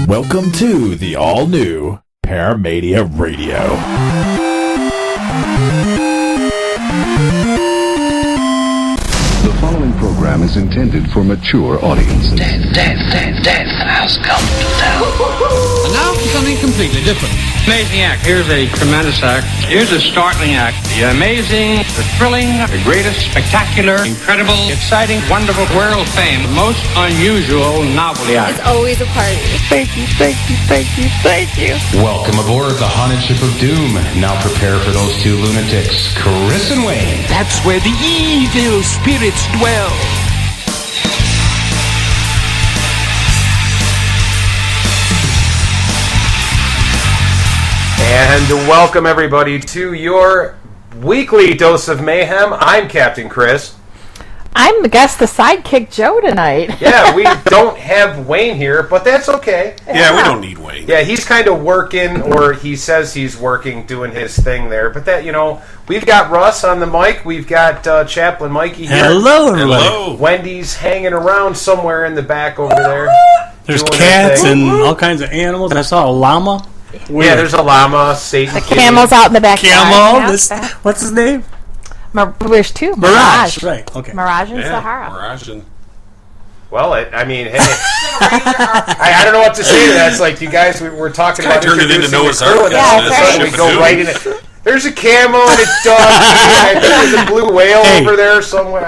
Welcome to the all-new Paramania Radio. The following program is intended for mature audiences. Death has come to town. And now for something completely different. Amazing act. Here's a tremendous act. Here's a startling act. The amazing, the thrilling, the greatest, spectacular, incredible, exciting, wonderful, world fame, most unusual novelty act. It's always a party. Thank you. Welcome aboard the haunted ship of doom. Now prepare for those two lunatics, Chris and Wayne. That's where the evil spirits dwell. And welcome everybody to your weekly dose of mayhem. I'm Captain Chris. I'm the guest, the sidekick Joe tonight. Yeah, we don't have Wayne here, but that's okay. Yeah, we don't need Wayne. Yeah, he's kind of working, or he says he's working, doing his thing there. But that, we've got Russ on the mic. We've got Chaplain Mikey here. Hello, everybody. Hello. Wendy's hanging around somewhere in the back over there. There's cats and all kinms of animals. And I saw a llama. Weird. Yeah, there's a llama. Satan. The camel's out in the backyard. Camel. What's his name? There's two. Mirage. Right. Okay. Mirage and Sahara. Mirage and... Well, hey, I don't know what to say to that. It's like you guys were talking about turned it into Noah's Ark. Yeah, we go right in it. There's a camel and a dog. There's a blue whale over there somewhere.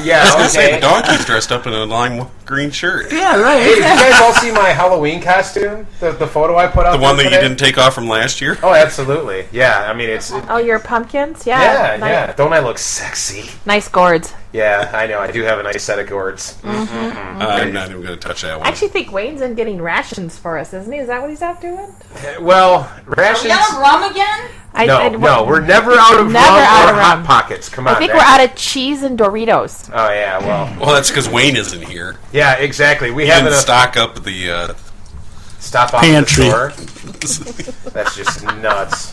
Yeah, I was going to say, the donkey's dressed up in a lime green shirt. Yeah, right. Hey, did you guys all see my Halloween costume? The photo I put up The one that today? you didn't take off from last year? Oh, absolutely. Yeah, it's... Oh, your pumpkins? Yeah. Yeah. Don't I look sexy? Nice gourds. Yeah, I know. I do have a nice set of gourds. I'm not even going to touch that one. I actually think Wayne's in getting rations for us, isn't he? Is that what he's out doing? Well, rations... Are we out of rum again? No, we're never out of rum or Hot Pockets. Come on, I think we're out of cheese and Doritos. Oh, yeah, well... Well, that's because Wayne isn't here. Yeah, exactly. We He have didn't a stock up the... Stop off pantry. at the store. That's just nuts.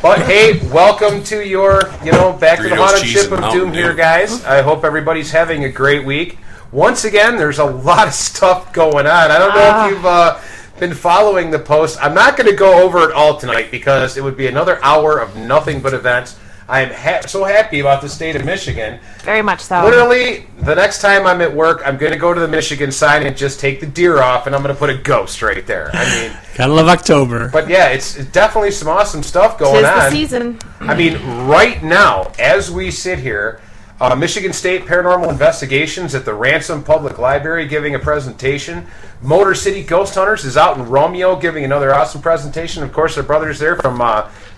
But hey, welcome to your, back to the Doritos, haunted cheese, ship and of doom Mountain here, Dew. guys. I hope everybody's having a great week. Once again, there's a lot of stuff going on. I don't know if you've been following the post. I'm not going to go over it all tonight because it would be another hour of nothing but events. I am so happy about the state of Michigan. Very much so. Literally, the next time I'm at work, I'm going to go to the Michigan sign and just take the deer off, and I'm going to put a ghost right there. Gotta love October. But yeah, it's definitely some awesome stuff going on. Tis the season. Right now, as we sit here, Michigan State Paranormal Investigations at the Ransom Public Library giving a presentation. Motor City Ghost Hunters is out in Romeo giving another awesome presentation. Of course, our brothers there from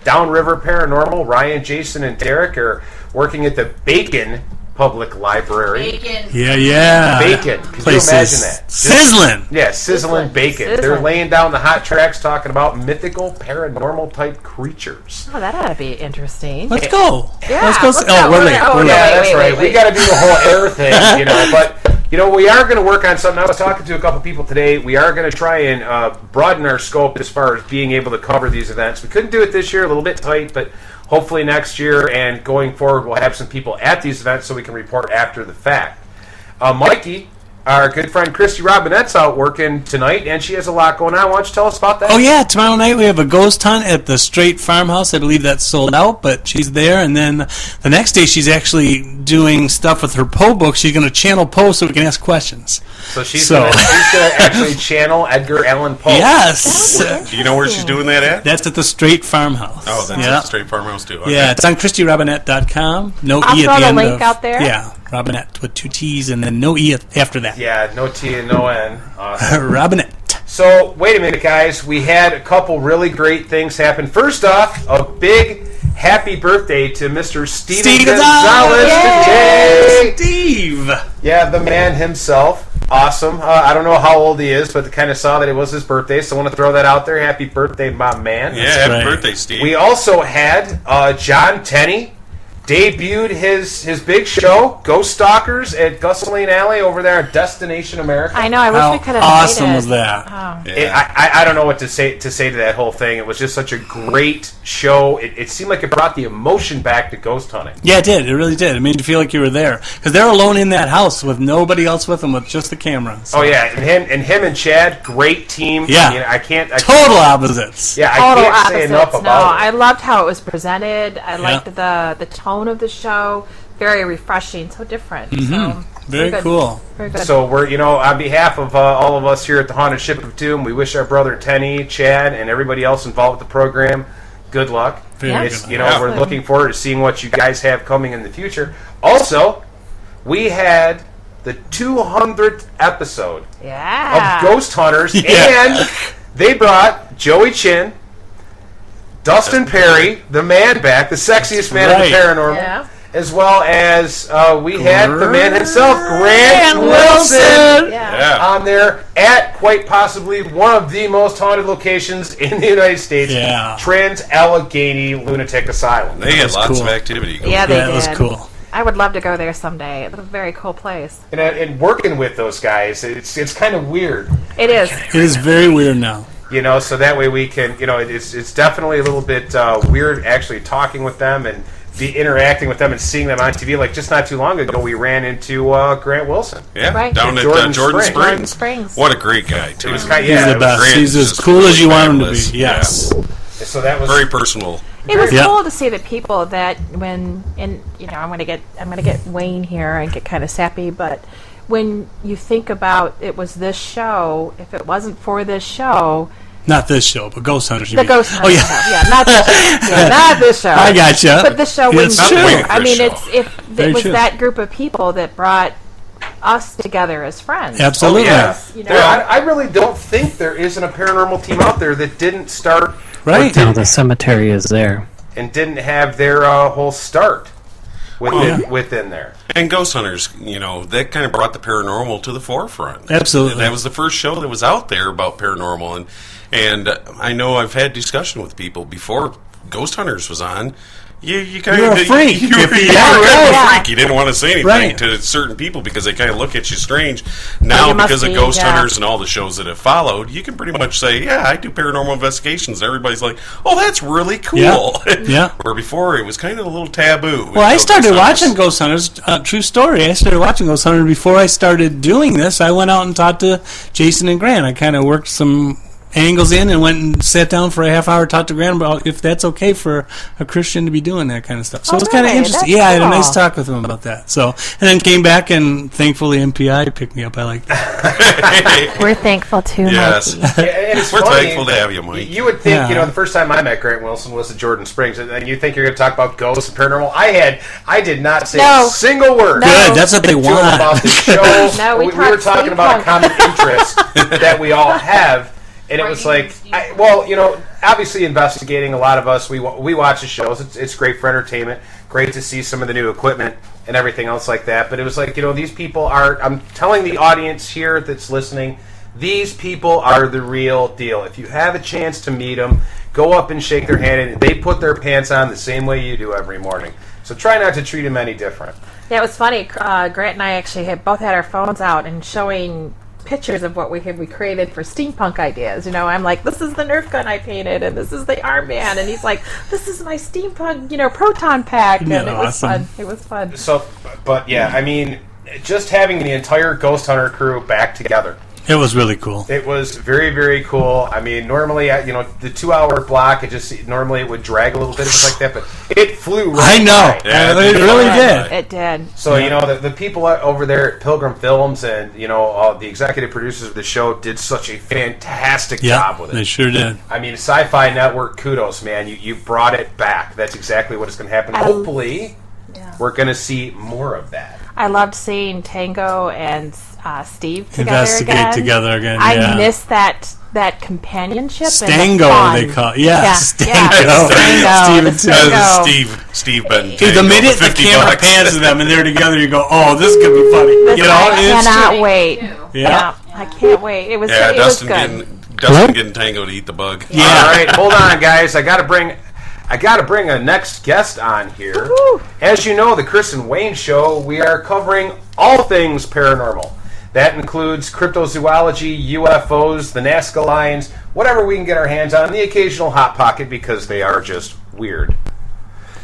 Downriver Paranormal, Ryan, Jason, and Derek, are working at the Bacon Public Library. Yeah. Bacon. Could you imagine that? Sizzling. Sizzling bacon. Sizzling. They're laying down the hot tracks talking about mythical paranormal type creatures. Oh, that ought to be interesting. Let's go. Yeah, Let's go. let's go. We're late. Oh, We're yeah, late. That's right. wait. We got to do the whole air thing, But we are going to work on something. I was talking to a couple people today. We are going to try and broaden our scope as far as being able to cover these events. We couldn't do it this year, a little bit tight, but hopefully next year and going forward, we'll have some people at these events so we can report after the fact. Mikey, our good friend Christy Robinette's out working tonight, and she has a lot going on. Why don't you tell us about that? Oh, yeah. Tomorrow night we have a ghost hunt at the Straight Farmhouse. I believe that's sold out, but she's there. And then the next day she's actually doing stuff with her Poe book. She's going to channel Poe so we can ask questions. So she's going to actually channel Edgar Allan Poe. Yes. Do you know where she's doing that at? That's at the Straight Farmhouse. Oh, that's at the Straight Farmhouse, too. Okay. Yeah, it's on ChristyRobinette.com. No I'll E at throw the the end link out there. Yeah, Robinette with 2 T's and then no E after that. Yeah, no T and no N. Awesome. Robinette. So, wait a minute, guys. We had a couple really great things happen. First off, a big happy birthday to Mr. Steve Gonzalez today. Steve! Yeah, the man himself. Awesome. I don't know how old he is, but kind of saw that it was his birthday, so I want to throw that out there. Happy birthday, my man. Yeah, happy birthday, Steve. We also had John Tenney debuted his big show, Ghost Stalkers, at Gasoline Alley over there at Destination America. I know. I wish we could have awesome made it. was that? Oh. I don't know what to say to that whole thing. It was just such a great show. It seemed like it brought the emotion back to ghost hunting. Yeah, it did. It really did. It made you feel like you were there because they're alone in that house with nobody else with them, with just the camera. So. Oh yeah, and him and Chad, great team. Yeah, I can't. Total opposites. Yeah, Total I can't opposites. say enough about it. I loved how it was presented. I liked the tone of the show. Very refreshing. So different. Mm-hmm. So, very cool. Very good. So we're, on behalf of all of us here at the Haunted Ship of Doom, we wish our brother Tenny, Chad, and everybody else involved with the program good luck. We're looking forward to seeing what you guys have coming in the future. Also, we had the 200th episode of Ghost Hunters, and they brought Joey Chin, Dustin Perry, the man back, the sexiest man in the paranormal, as well as we had the man himself, Grant Wilson, on there at quite possibly one of the most haunted locations in the United States, Trans-Allegheny Lunatic Asylum. They had lots of activity going on. Yeah, they did. It was cool. I would love to go there someday. It's a very cool place. And working with those guys, it's kind of weird. It is. It is very weird now. So that way we can, it's definitely a little bit weird actually talking with them and be interacting with them and seeing them on TV. Like just not too long ago, we ran into Grant Wilson. Yeah, down at Jordan Springs. What a great guy, too. He's the best. He's as cool as you want him to be. Yes. Yeah. So that was very personal. It was cool to see the people that I'm gonna get Wayne here and get kind of sappy, but when you think about it was this show, if it wasn't for this show. Not this show, but Ghost Hunters. The Ghost Hunters show. Not this show. Not this show. I gotcha. But the show wouldn't be here. I mean, it was true. that group of people that brought us together as friends. Absolutely. I really don't think there isn't a paranormal team out there that didn't start right. No, the cemetery is there. And didn't have their whole start within there. And Ghost Hunters, that kind of brought the paranormal to the forefront. Absolutely. That was the first show that was out there about paranormal. And I know I've had discussion with people before Ghost Hunters was on. You kind You're of a freak. You're kind of a freak. You didn't want to say anything to certain people because they kind of look at you strange. Now, because of Ghost Hunters and all the shows that have followed, you can pretty much say, "Yeah, I do paranormal investigations." And everybody's like, "Oh, that's really cool." Yeah. Where before it was kind of a little taboo. Well, I started watching Ghost Hunters. True story. I started watching Ghost Hunters before I started doing this. I went out and talked to Jason and Grant. I kind of worked some angles in and went and sat down for a half hour, talked to Grant about if that's okay for a Christian to be doing that kind of stuff. So it was kind of interesting. I had a nice talk with him about that. So, and then came back and thankfully MPI picked me up. I like that. We're thankful too, yes. Mikey. And it's We're funny, thankful to have you, Mike. You would think, the first time I met Grant Wilson was at Jordan Springs, and you think you're going to talk about ghosts and paranormal. I did not say a single word. Good, that's what they want. About the show. No, we were talking about a common interest that we all have. And it was like, obviously investigating, a lot of us, we watch the shows. It's great for entertainment, great to see some of the new equipment and everything else like that. But it was like, these people I'm telling the audience here that's listening, these people are the real deal. If you have a chance to meet them, go up and shake their hand. And they put their pants on the same way you do every morning. So try not to treat them any different. Yeah, it was funny. Grant and I actually both had our phones out and showing pictures of what we created for steampunk ideas. I'm like, this is the Nerf gun I painted, and this is the armband, and he's like, this is my steampunk, proton pack, and it was fun. It was fun. So, but yeah, I mean, just having the entire Ghost Hunter crew back together. It was really cool. It was very, very cool. I mean, normally, the 2-hour block, normally it would drag a little bit like that, but it flew right I know. by. Yeah, it really did. It did. So, the people over there at Pilgrim Films and, all the executive producers of the show did such a fantastic job with it. They sure did. I mean, Sci-Fi Network, kudos, man. You brought it back. That's exactly what is going to happen. Hopefully, we're going to see more of that. I loved seeing Tango and Steve together again. I miss that companionship. Stango, and they call it. Yeah, Stango. Steve Benton. The minute the camera pans to them and they're together, you go, "Oh, this could be funny." I cannot wait. Yeah, I can't wait. It was Dustin good. Dustin getting Tango to eat the bug. Yeah. All right, hold on, guys. I got to bring I got to bring a next guest on here. Woo-hoo. As you know, the Chris and Wayne Show, we are covering all things paranormal. That includes cryptozoology, UFOs, the Nazca lines, whatever we can get our hands on, the occasional Hot Pocket, because they are just weird.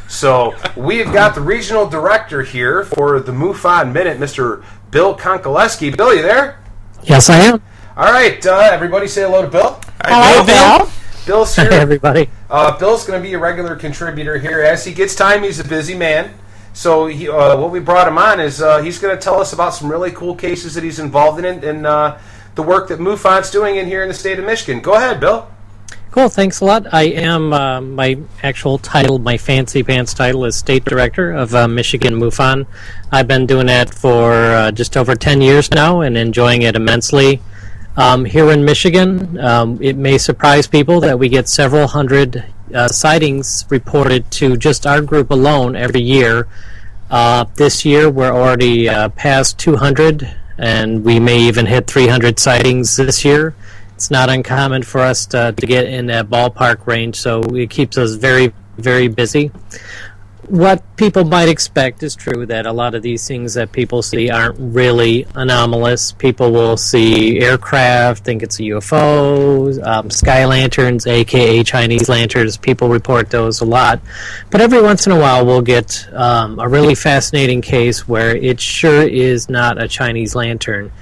So we've got the regional director here for the MUFON Minute, Mr. Bill Konkoleski. Bill, you there? Yes, I am. All right, everybody say hello to Bill. Hello, Bill. Bill's here. Hi, everybody. Bill's going to be a regular contributor here. As he gets time, he's a busy man. So what we brought him on is he's going to tell us about some really cool cases that he's involved in and the work that MUFON's doing in here in the state of Michigan. Go ahead, Bill. Cool, thanks a lot. I am, my actual title, my fancy pants title is State Director of Michigan MUFON. I've been doing that for just over 10 years now and enjoying it immensely. Here in Michigan, it may surprise people that we get several hundred sightings reported to just our group alone every year. This year, we're already past 200, and we may even hit 300 sightings this year. It's not uncommon for us to get in that ballpark range, so it keeps us very, very busy. What people might expect is true, that a lot of these things that people see aren't really anomalous. People will see aircraft, think it's a UFO, sky lanterns, aka Chinese lanterns. People report those a lot. But every once in a while we'll get a really fascinating case where it sure is not a Chinese lantern.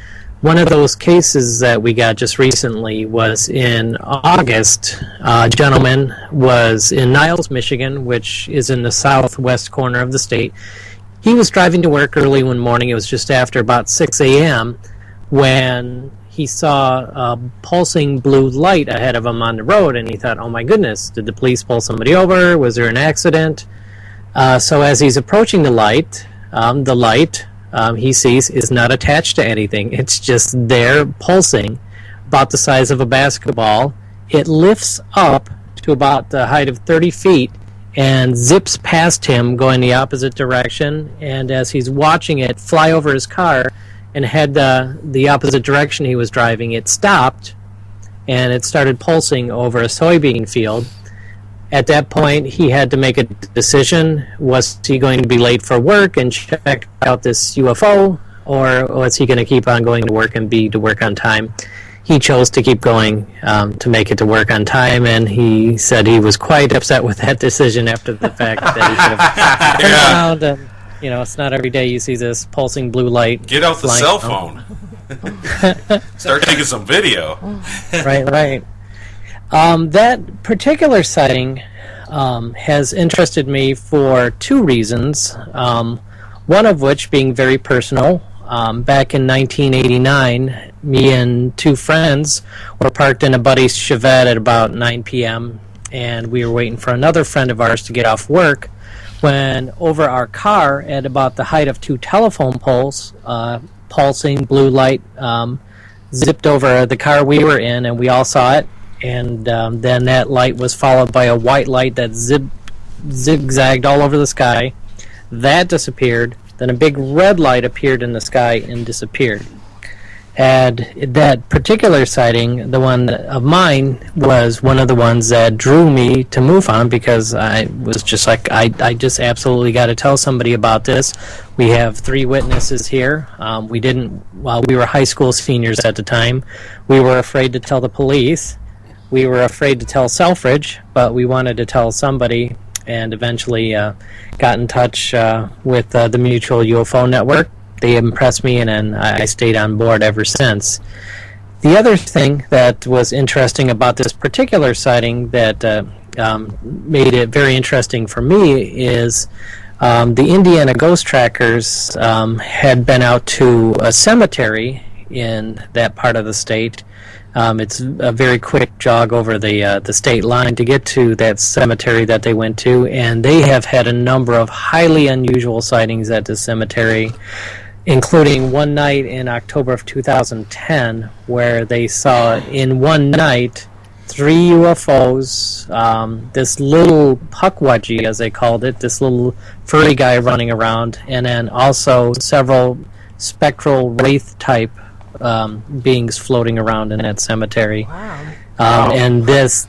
One of those cases that we got just recently was in August. A gentleman was in Niles, Michigan, which is in the southwest corner of the state. He was driving to work early one morning. It was just after about 6 a.m. when he saw a pulsing blue light ahead of him on the road, and he thought, oh my goodness, did the police pull somebody over? Was there an accident? So as he's approaching the light, he sees is not attached to anything. It's just there pulsing about the size of a basketball. It lifts up to about the height of 30 feet and zips past him going the opposite direction. And as he's watching it fly over his car and head the opposite direction he was driving, it stopped and it started pulsing over a soybean field. At that point, he had to make a decision. Was he going to be late for work and check out this UFO, or was he going to keep on going to work and be to work on time? He chose to keep going to make it to work on time, and he said he was quite upset with that decision after the fact that he should have turned around. And, you know, it's not every day you see this pulsing blue light. Get out the cell phone. Start taking some video. Right. That particular sighting has interested me for two reasons, one of which being very personal. Back in 1989, me and two friends were parked in a buddy's Chevette at about 9 p.m., and we were waiting for another friend of ours to get off work when over our car at about the height of two telephone poles, pulsing blue light zipped over the car we were in, and we all saw it. And then that light was followed by a white light that zigzagged all over the sky. That disappeared. Then a big red light appeared in the sky and disappeared. And that particular sighting, the one of mine, was one of the ones that drew me to MUFON, because I was just like, I just absolutely got to tell somebody about this. We have 3 witnesses here. We were high school seniors at the time. We were afraid to tell the police. We were afraid to tell Selfridge, but we wanted to tell somebody, and eventually got in touch with the Mutual UFO Network. They impressed me, and I stayed on board ever since. The other thing that was interesting about this particular sighting that made it very interesting for me is the Indiana Ghost Trackers had been out to a cemetery in that part of the state. It's a very quick jog over the state line to get to that cemetery that they went to, and they have had a number of highly unusual sightings at the cemetery, including one night in October of 2010 where they saw in one night 3 UFOs, this little puckwudgie, as they called it, this little furry guy running around, and then also several spectral wraith-type beings floating around in that cemetery. Wow. And this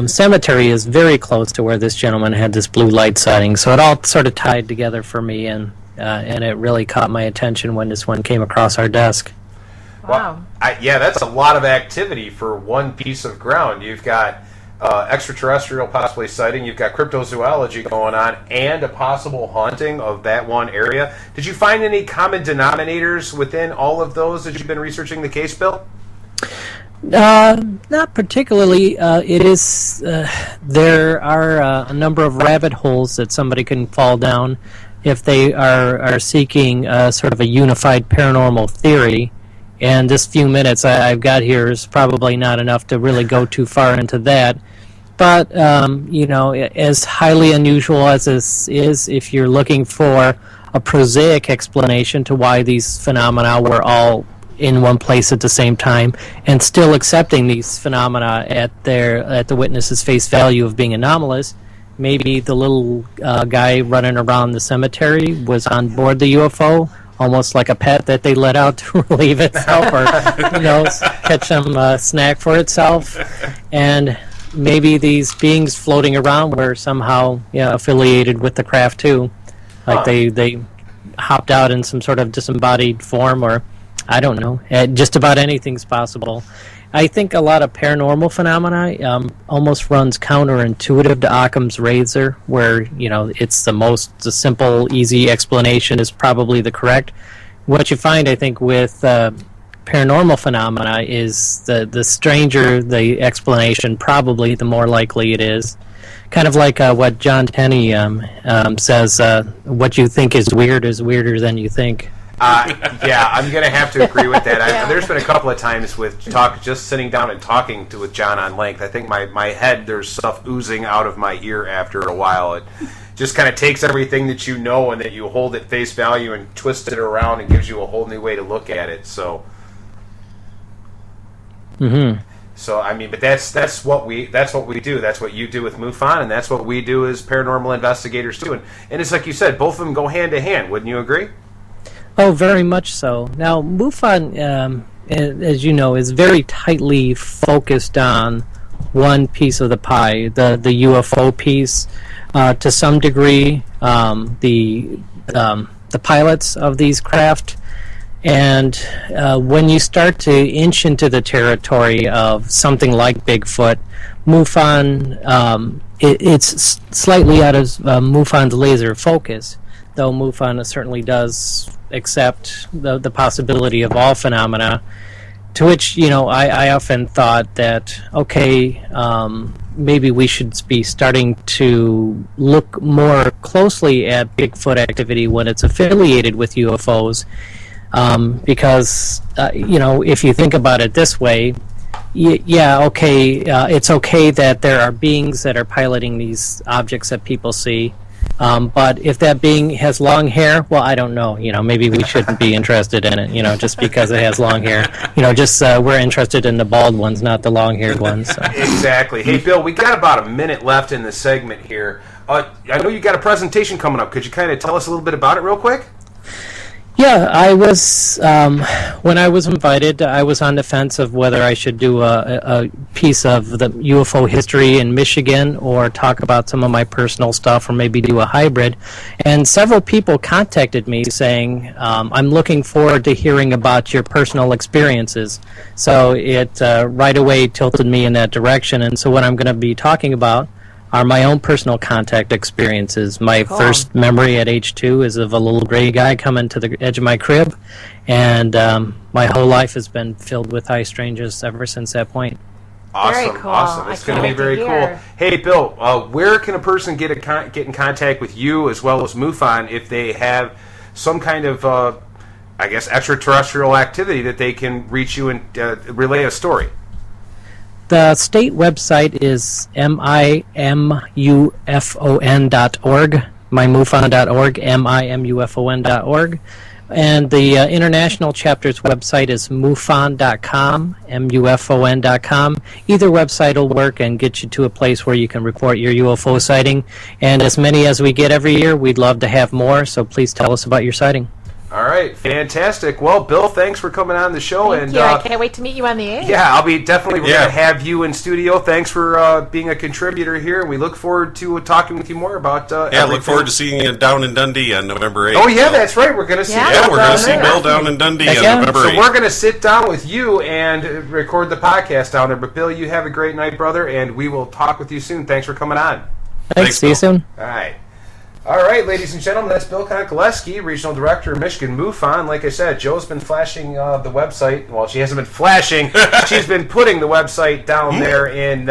cemetery is very close to where this gentleman had this blue light sighting, so it all sort of tied together for me, and it really caught my attention when this one came across our desk. Wow. Well, yeah, that's a lot of activity for one piece of ground. You've got extraterrestrial possibly sighting, you've got cryptozoology going on, and a possible haunting of that one area. Did you find any common denominators within all of those as you've been researching the case, Bill? Not particularly. It is. There are a number of rabbit holes that somebody can fall down if they are seeking sort of a unified paranormal theory. And this few minutes I've got here is probably not enough to really go too far into that. But, as highly unusual as this is, if you're looking for a prosaic explanation to why these phenomena were all in one place at the same time and still accepting these phenomena at the witness's face value of being anomalous, maybe the little guy running around the cemetery was on board the UFO, almost like a pet that they let out to relieve itself or, catch some snack for itself. And maybe these beings floating around were somehow affiliated with the craft too. Like they hopped out in some sort of disembodied form, or I don't know. Just about anything's possible. I think a lot of paranormal phenomena almost runs counterintuitive to Occam's razor, where it's the simple, easy explanation is probably the correct. What you find, I think, with paranormal phenomena is the stranger the explanation, probably the more likely it is. Kind of like what John Tenney says: "What you think is weirder than you think." Yeah, I'm going to have to agree with that. There's been a couple of times with just sitting down and talking with John on length. I think my head, there's stuff oozing out of my ear after a while. It just kind of takes everything that you know and that you hold at face value and twist it around and gives you a whole new way to look at it. So, So I mean, but that's what we do. That's what you do with MUFON, and that's what we do as paranormal investigators too. And it's like you said, both of them go hand in hand. Wouldn't you agree? Oh, very much so. Now, MUFON, as you know, is very tightly focused on one piece of the pie, the UFO piece. To some degree, the pilots of these craft. And when you start to inch into the territory of something like Bigfoot, MUFON, it's slightly out of MUFON's laser focus, though MUFON certainly does accept the possibility of all phenomena, to which, I often thought that, maybe we should be starting to look more closely at Bigfoot activity when it's affiliated with UFOs, because, if you think about it this way, it's okay that there are beings that are piloting these objects that people see. But if that being has long hair, well, I don't know. Maybe we shouldn't be interested in it. Just because it has long hair. We're interested in the bald ones, not the long-haired ones. So. Exactly. Hey, Bill, we got about a minute left in the segment here. I know you got a presentation coming up. Could you kind of tell us a little bit about it, real quick? Yeah, I was, when I was invited, I was on the fence of whether I should do a piece of the UFO history in Michigan or talk about some of my personal stuff or maybe do a hybrid. And several people contacted me saying, I'm looking forward to hearing about your personal experiences. So it right away tilted me in that direction. And so what I'm going to be talking about are my own personal contact experiences. My first memory at age 2 is of a little gray guy coming to the edge of my crib, and my whole life has been filled with high strangeness ever since that point. Awesome, very cool. Awesome. It's going to be very cool. Hey, Bill, where can a person get in contact with you as well as MUFON if they have some kind of, extraterrestrial activity that they can reach you and relay a story? The state website is mimufon.org, mymufon.org, mimufon.org. And the international chapter's website is mufon.com, mufon.com. Either website will work and get you to a place where you can report your UFO sighting. And as many as we get every year, we'd love to have more, so please tell us about your sighting. All right. right, fantastic. Well, Bill, thanks for coming on the show. Thank you. I can't wait to meet you on the air. Yeah, I'll be definitely. We're going to have you in studio. Thanks for being a contributor here. We look forward to talking with you more about. Look forward to seeing you down in Dundee on November 8th. Oh yeah, that's right. We're going to see. Yeah, we're going to see Bill down in Dundee on November 8th. So we're going to sit down with you and record the podcast down there. But Bill, you have a great night, brother, and we will talk with you soon. Thanks for coming on. Thanks. See you soon. All right. All right, ladies and gentlemen, that's Bill Konkoleski, Regional Director of Michigan MUFON. Like I said, Joe's been flashing the website. Well, she hasn't been flashing. She's been putting the website down there in...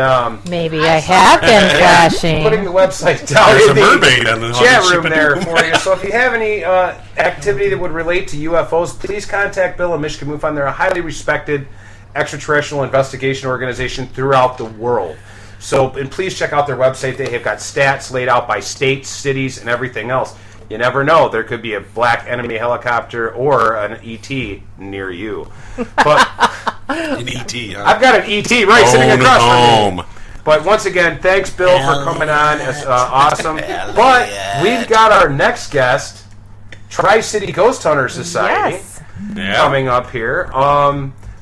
Maybe I have been flashing. Putting the website down There's in a mermaid on the chat room there for you. So if you have any activity that would relate to UFOs, please contact Bill and Michigan MUFON. They're a highly respected extraterrestrial investigation organization throughout the world. So, and please check out their website. They have got stats laid out by states, cities, and everything else. You never know. There could be a black enemy helicopter or an ET near you. But an ET, huh? I've got an ET right sitting across from me. But once again, thanks, Bill, for coming on. It's awesome. But we've got our next guest, Tri-City Ghost Hunter Society, coming up here.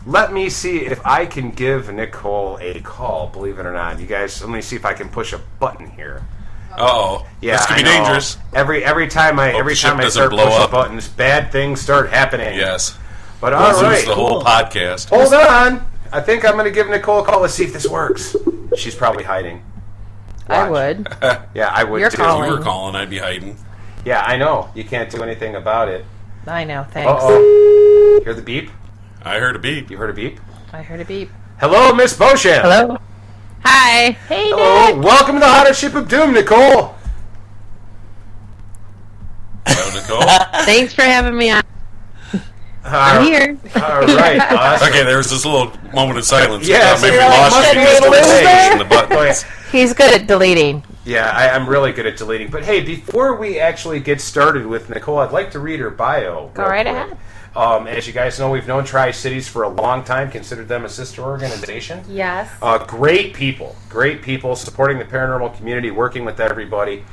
Let me see if I can give Nicole a call, believe it or not. You guys, let me see if I can push a button here. Uh-oh. Yeah, this could be dangerous. Every time I start pushing buttons, bad things start happening. Yes. But all right. Lose the whole podcast. Hold on. I think I'm going to give Nicole a call. Let's see if this works. She's probably hiding. Watch. I would. Yeah, I would too. Calling. If you were calling, I'd be hiding. Yeah, I know. You can't do anything about it. I know, thanks. Uh-oh. Hear the beep? I heard a beep. You heard a beep? I heard a beep. Hello, Miss Beauchamp. Hello. Hi. Hey, hello. Nick. Welcome to the hottest ship of doom, Nicole. Hello, Nicole. Thanks for having me on. I'm here. All right. Awesome. Okay, there was this little moment of silence. Yeah, maybe we lost you because we were pushing the buttons. He's good at deleting. Yeah, I'm really good at deleting. But hey, before we actually get started with Nicole, I'd like to read her bio. Go right ahead. As you guys know, we've known Tri-Cities for a long time, considered them a sister organization. Yes. Great people, supporting the paranormal community, working with everybody.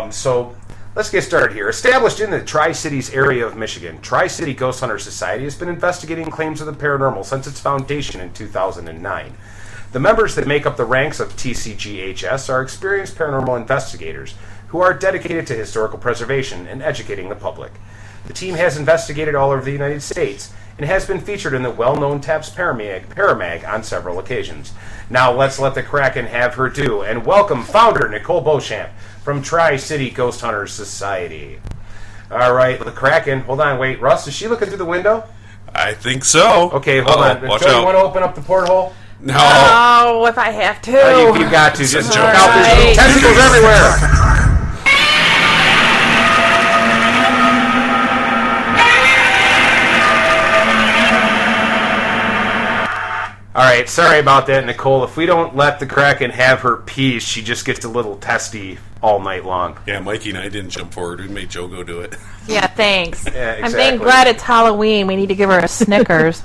So let's get started here. Established in the Tri-Cities area of Michigan, Tri-City Ghost Hunter Society has been investigating claims of the paranormal since its foundation in 2009. The members that make up the ranks of TCGHS are experienced paranormal investigators who are dedicated to historical preservation and educating the public. The team has investigated all over the United States and has been featured in the well-known TAPS Paramag on several occasions. Now let's let the Kraken have her due and welcome founder Nicole Beauchamp from Tri-City Ghost Hunters Society. All right, the Kraken. Hold on, wait. Russ, is she looking through the window? I think so. Okay, hold on. Watch Joe, out. you want to open up the porthole? No. Oh, if I have to. You got to. Just Joe. out. There's tentacles everywhere. All right, sorry about that, Nicole. If we don't let the Kraken have her piece, she just gets a little testy all night long. Yeah, Mikey and I didn't jump forward. We made Joe go do it. Yeah, thanks. Yeah, exactly. I'm being glad it's Halloween. We need to give her a Snickers.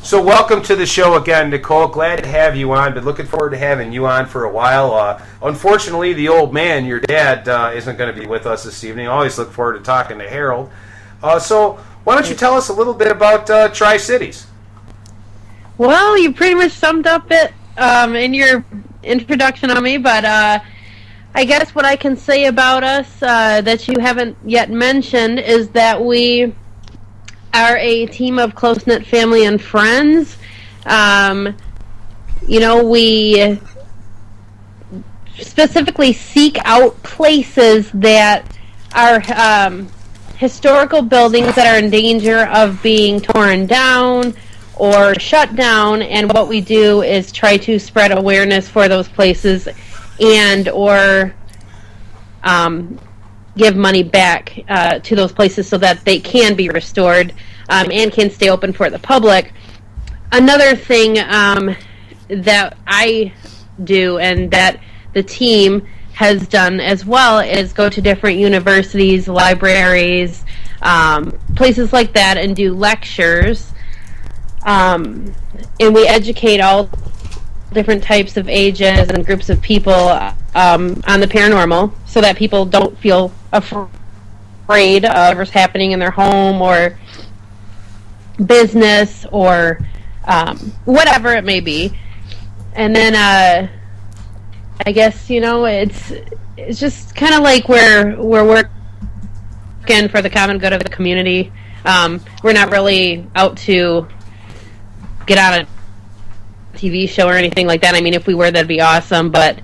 So welcome to the show again, Nicole. Glad to have you on. Been looking forward to having you on for a while. Unfortunately, the old man, your dad, isn't going to be with us this evening. Always look forward to talking to Harold. So why don't you tell us a little bit about Tri-Cities? Well, you pretty much summed up it in your introduction on me, but I guess what I can say about us that you haven't yet mentioned is that we are a team of close-knit family and friends. We specifically seek out places that are historical buildings that are in danger of being torn down or shut down, and what we do is try to spread awareness for those places and or give money back to those places so that they can be restored and can stay open for the public. Another thing that I do and that the team has done as well is go to different universities, libraries, places like that, and do lectures. And we educate all different types of ages and groups of people on the paranormal so that people don't feel afraid afraid of whatever's happening in their home or business or whatever it may be. And then I guess, it's just kind of like we're working for the common good of the community. We're not really out to get on a TV show or anything like that. I mean, if we were, that'd be awesome, but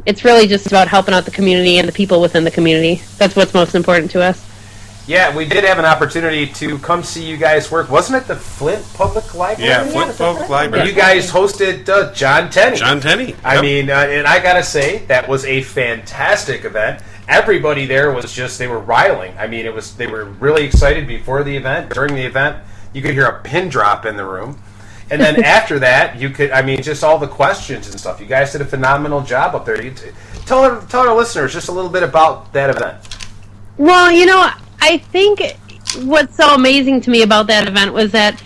it's really just about helping out the community and the people within the community. That's what's most important to us. Yeah, we did have an opportunity to come see you guys work. Wasn't it the Flint Public Library? Yeah, Flint Public Library. You guys hosted John Tenney. John Tenney. I mean, and I got to say, that was a fantastic event. Everybody there was they were riling. I mean, they were really excited before the event. During the event, you could hear a pin drop in the room. And then after that, you could, just all the questions and stuff. You guys did a phenomenal job up there. Tell our listeners just a little bit about that event. Well, I think what's so amazing to me about that event was that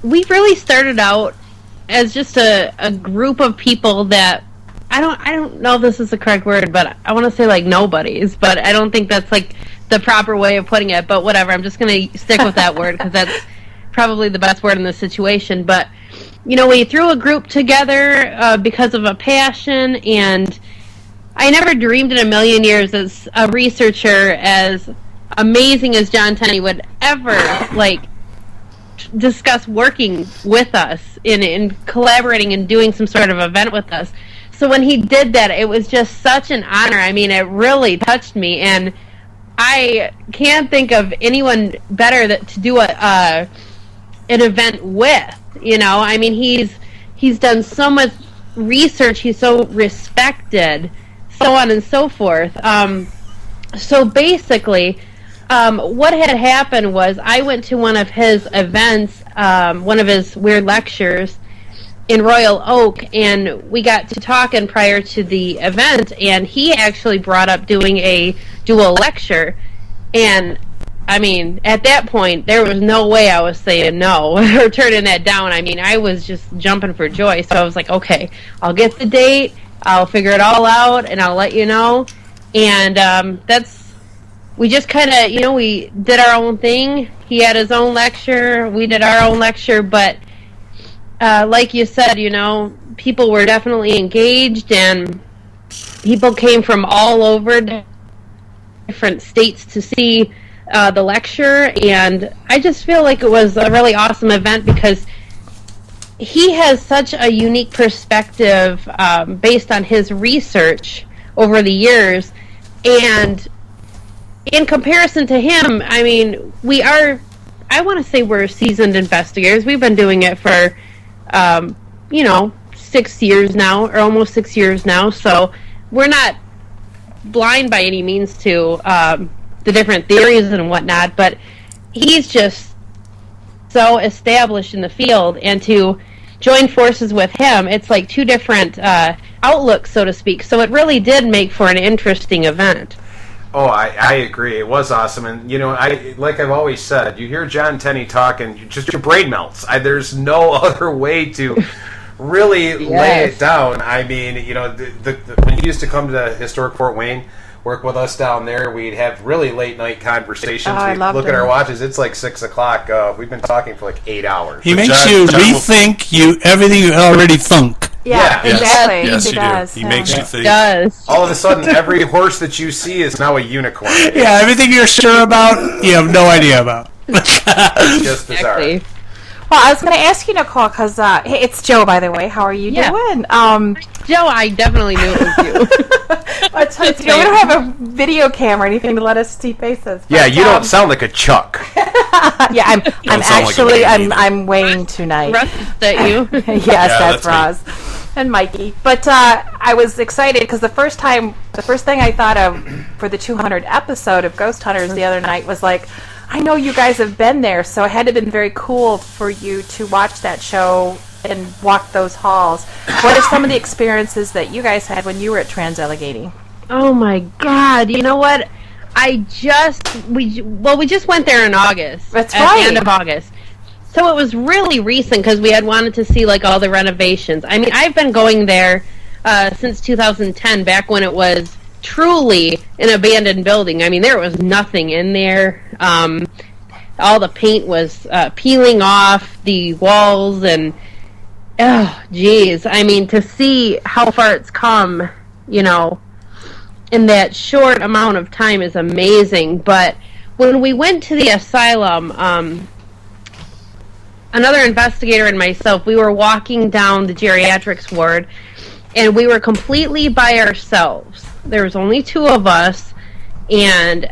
we really started out as just a group of people that I don't know if this is the correct word, but I want to say like nobodies, but I don't think that's like the proper way of putting it, but whatever. I'm just going to stick with that word because that's probably the best word in this situation. But we threw a group together because of a passion, and I never dreamed in a million years as a researcher as amazing as John Tenney would ever discuss working with us in collaborating and doing some sort of event with us. So when he did that, it was just such an honor. I mean, it really touched me, and I can't think of anyone better to do an event with. I mean, he's done so much research. He's so respected, so on and so forth. So basically, what had happened was I went to one of his events, one of his weird lectures in Royal Oak, and we got to talking prior to the event, and he actually brought up doing a dual lecture. And I mean, at that point, there was no way I was saying no or turning that down. I mean, I was just jumping for joy. So I was like, okay, I'll get the date, I'll figure it all out, and I'll let you know. And we just kind of, we did our own thing. He had his own lecture, we did our own lecture, but like you said, people were definitely engaged, and people came from all over different states to see the lecture, and I just feel like it was a really awesome event because he has such a unique perspective based on his research over the years, and in comparison to him, I mean, I want to say we're seasoned investigators. We've been doing it for 6 years now, or almost 6 years now, so we're not blind by any means to the different theories and whatnot, but he's just so established in the field, and to join forces with him, it's like two different outlooks, so to speak, so it really did make for an interesting event. Oh, I agree. It was awesome, and like I've always said, you hear John Tenney talk, and just your brain melts. There's no other way to really lay it down. I mean, when he used to come to historic Fort Wayne, work with us down there, we'd have really late night conversations. We'd look at our watches. It's like 6 o'clock. We've been talking for like 8 hours. He makes you rethink everything you already thunk. Yeah, exactly. Yes, he you does. do. He makes you think. Does. All of a sudden, every horse that you see is now a unicorn. Yeah, everything you're sure about, you have no idea about. It's just bizarre. Exactly. Well, I was going to ask you, Nicole, because hey, it's Joe, by the way. How are you doing? Joe, I definitely knew it was you. We don't have a video camera or anything to let us see faces. But, yeah, you don't sound like a Chuck. Yeah, I'm actually I'm weighing tonight. Russ at you. Yes, that's Roz and Mikey. But I was excited because the first thing I thought of for the 200 episode of Ghost Hunters the other night was like, I know you guys have been there, so it had to have been very cool for you to watch that show and walk those halls. What are some of the experiences that you guys had when you were at Trans-Allegheny? Oh my God! You know what? We just went there in August. That's at right. the end of August. So it was really recent because we had wanted to see like all the renovations. I mean, I've been going there since 2010, back when it was truly an abandoned building. I mean, there was nothing in there. All the paint was peeling off the walls, and oh, geez. I mean, to see how far it's come, in that short amount of time is amazing. But when we went to the asylum, another investigator and myself, we were walking down the geriatrics ward, and we were completely by ourselves. There was only 2 of us, and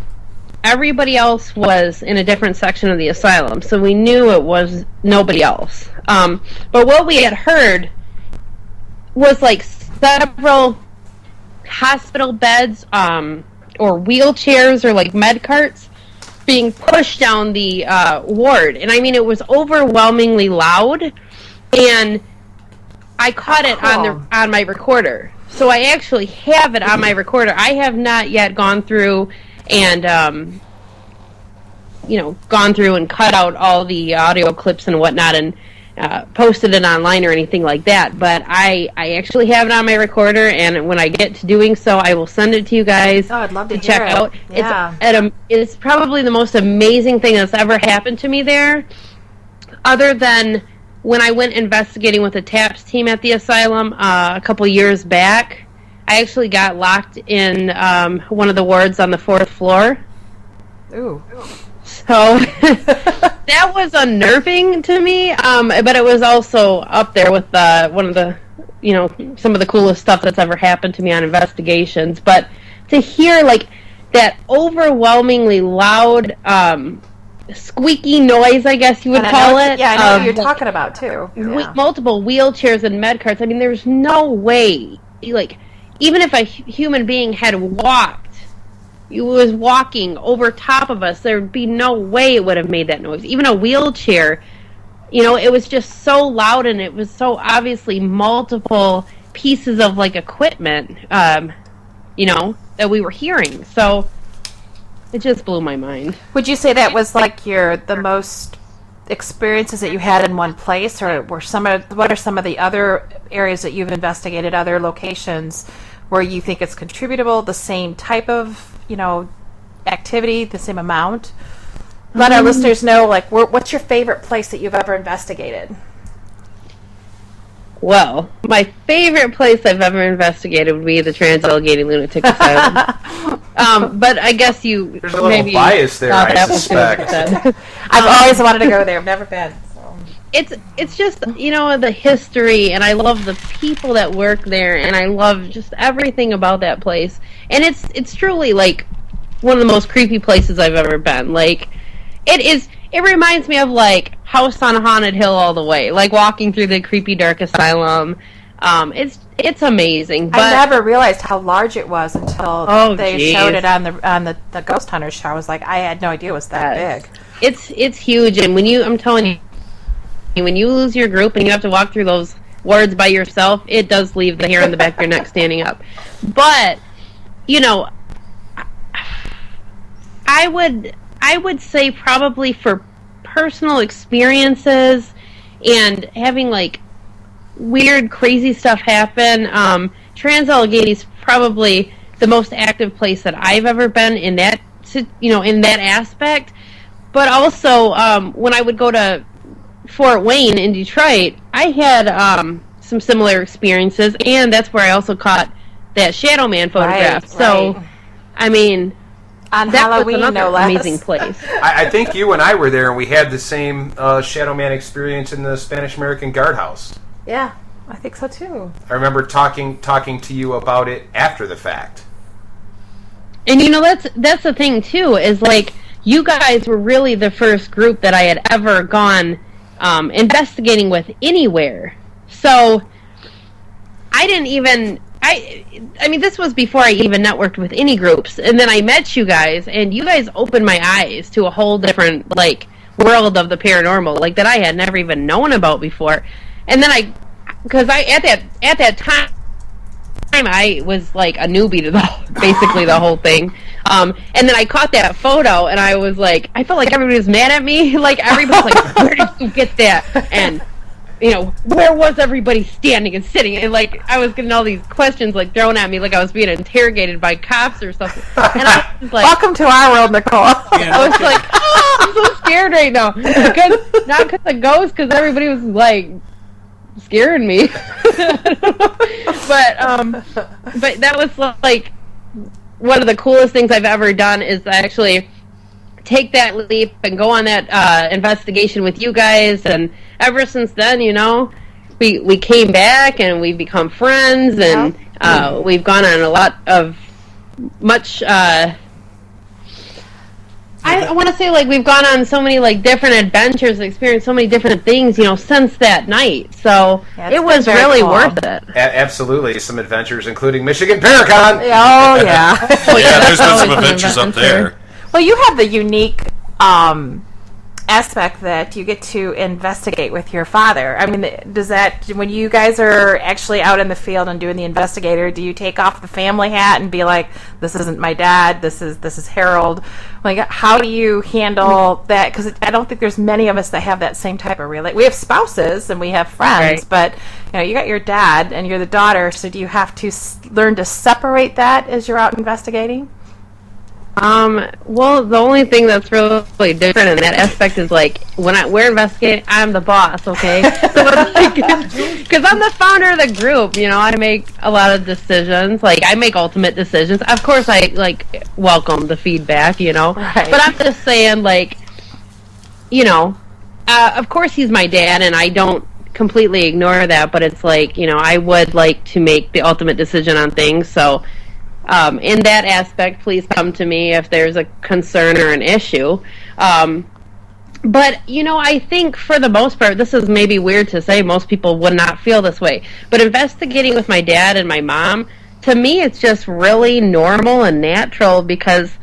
everybody else was in a different section of the asylum, so we knew it was nobody else. But what we had heard was like several hospital beds or wheelchairs or like med carts being pushed down the ward. And I mean, it was overwhelmingly loud, and I caught it on my recorder. So I actually have it on my recorder. I have not yet gone through and gone through and cut out all the audio clips and whatnot and posted it online or anything like that. But I actually have it on my recorder, and when I get to doing so, I will send it to you guys. Oh, I'd love to check hear it. out. Yeah. It's probably the most amazing thing that's ever happened to me there, other than when I went investigating with the TAPS team at the asylum a couple years back. I actually got locked in one of the wards on the 4th floor. Ooh. So that was unnerving to me, but it was also up there with one of the, some of the coolest stuff that's ever happened to me on investigations. But to hear like that overwhelmingly loud, squeaky noise, I guess you would call it. Yeah, I know what you're talking about too. Yeah. Multiple wheelchairs and med carts. I mean, there's no way, like, even if a human being had was walking over top of us, there would be no way it would have made that noise. Even a wheelchair, it was just so loud, and it was so obviously multiple pieces of like equipment, that we were hearing. So it just blew my mind. Would you say that was like the most experiences that you had in one place, or what are some of the other areas that you've investigated, other locations where you think it's contributable, the same type of activity, the same amount? Let our listeners know, like, what's your favorite place that you've ever investigated? Well, my favorite place I've ever investigated would be the Trans-Allegheny Lunatic Asylum. But I guess there's a little bias there, I suspect. I've always wanted to go there. I've never been. So. It's just, the history, and I love the people that work there, and I love just everything about that place. And it's truly like one of the most creepy places I've ever been. Like, it reminds me of like House on Haunted Hill all the way, like walking through the creepy dark asylum. It's amazing. But I never realized how large it was until they showed it on the Ghost Hunters show. I was like, I had no idea it was that big. It's huge, and I'm telling you, when you lose your group and you have to walk through those wards by yourself, it does leave the hair on the back of your neck standing up. But I would say probably for personal experiences and having like weird, crazy stuff happen, Trans-Allegheny's probably the most active place that I've ever been in that, in that aspect. But also, when I would go to Fort Wayne in Detroit, I had some similar experiences, and that's where I also caught that Shadow Man photograph. So, I mean, on Halloween, no less. Amazing place. I think you and I were there, and we had the same Shadow Man experience in the Spanish American Guardhouse. Yeah, I think so too. I remember talking to you about it after the fact. And that's the thing too, is like you guys were really the first group that I had ever gone investigating with anywhere. So I didn't even. I mean, this was before I even networked with any groups, and then I met you guys, and you guys opened my eyes to a whole different like world of the paranormal, like that I had never even known about before. And then at that time I was like a newbie to basically the whole thing. And then I caught that photo, and I was like, I felt like everybody was mad at me. Like everybody was like, "Where did you get that?" And where was everybody standing and sitting? And like I was getting all these questions like thrown at me like I was being interrogated by cops or something. And I was like, welcome to our world, Nicole. I was like, oh, I'm so scared right now. Not because of ghosts, because everybody was like scaring me. But that was like one of the coolest things I've ever done is actually take that leap and go on that investigation with you guys, and ever since then, we came back and we've become friends, and we've gone on a lot of much I want to say like we've gone on so many like different adventures and experienced so many different things, since that night. So it was really worth it. Absolutely, some adventures, including Michigan Paracon. Oh yeah, there's been some adventures up there. Well, you have the unique aspect that you get to investigate with your father. I mean, does that, when you guys are actually out in the field and doing the investigator, do you take off the family hat and be like, this isn't my dad, this is Harold? Like, how do you handle that? Because I don't think there's many of us that have that same type of we have spouses and we have friends, but you got your dad and you're the daughter, so do you have to learn to separate that as you're out investigating? Well, the only thing that's really different in that aspect is like when we're investigating, I'm the boss, okay? So because I'm the founder of the group, I make a lot of decisions. Like I make ultimate decisions. Of course, I like welcome the feedback, Right. But I'm just saying, like, of course he's my dad, and I don't completely ignore that. But it's like, I would like to make the ultimate decision on things, so. In that aspect, please come to me if there's a concern or an issue. But, I think for the most part, this is maybe weird to say, most people would not feel this way. But investigating with my dad and my mom, to me, it's just really normal and natural because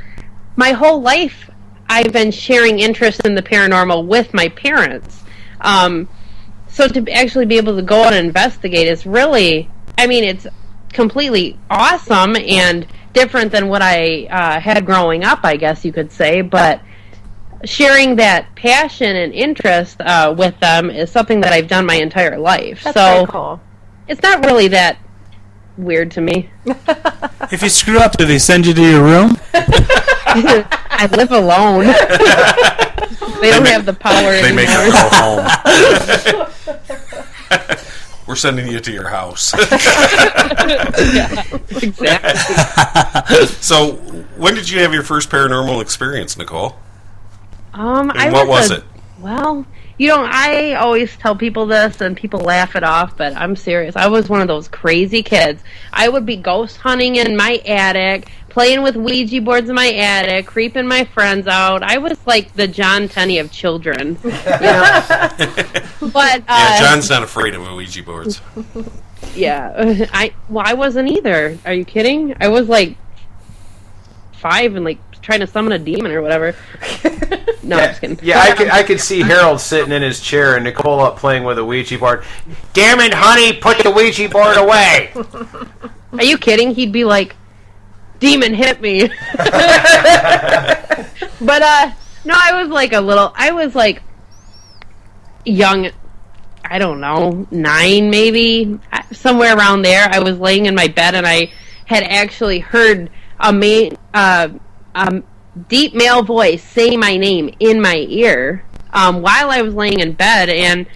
my whole life I've been sharing interest in the paranormal with my parents. So to actually be able to go out and investigate is really, it's completely awesome and different than what I had growing up, I guess you could say, but sharing that passion and interest with them is something that I've done my entire life. That's so very cool. It's not really that weird to me. If you screw up, do they send you to your room? I live alone. They don't have the power anymore. They make her go home. We're sending you to your house. Yeah, exactly. So, when did you have your first paranormal experience, Nicole? And what what was it? Well, I always tell people this, and people laugh it off, but I'm serious. I was one of those crazy kids. I would be ghost hunting in my attic, playing with Ouija boards in my attic, creeping my friends out. I was like the John Tenney of children. But John's not afraid of Ouija boards. Yeah, I wasn't either. Are you kidding? I was like 5 and like trying to summon a demon or whatever. No, I'm just kidding. Yeah, I could see Harold sitting in his chair and Nicole up playing with a Ouija board. Damn it, honey, put the Ouija board away. Are you kidding? He'd be like, demon hit me. But no, I was like young, I don't know, 9 maybe, somewhere around there. I was laying in my bed and I had actually heard a deep male voice say my name in my ear while I was laying in bed, and